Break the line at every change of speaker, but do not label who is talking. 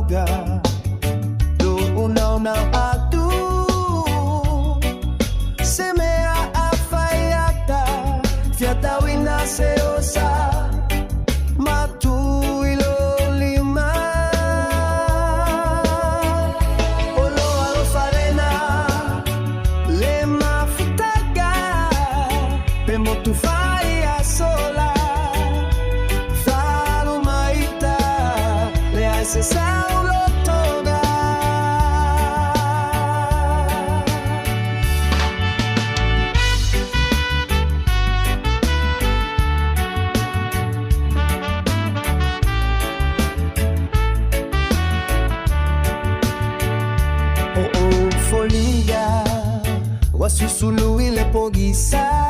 maga do unaw na atu semea afayata fiatawin na seosa matu ilolima olo alfarena lema futaga pemo tu fai a sola falo maita le hace saulo toga oh oh folia wasusulu ile pogisa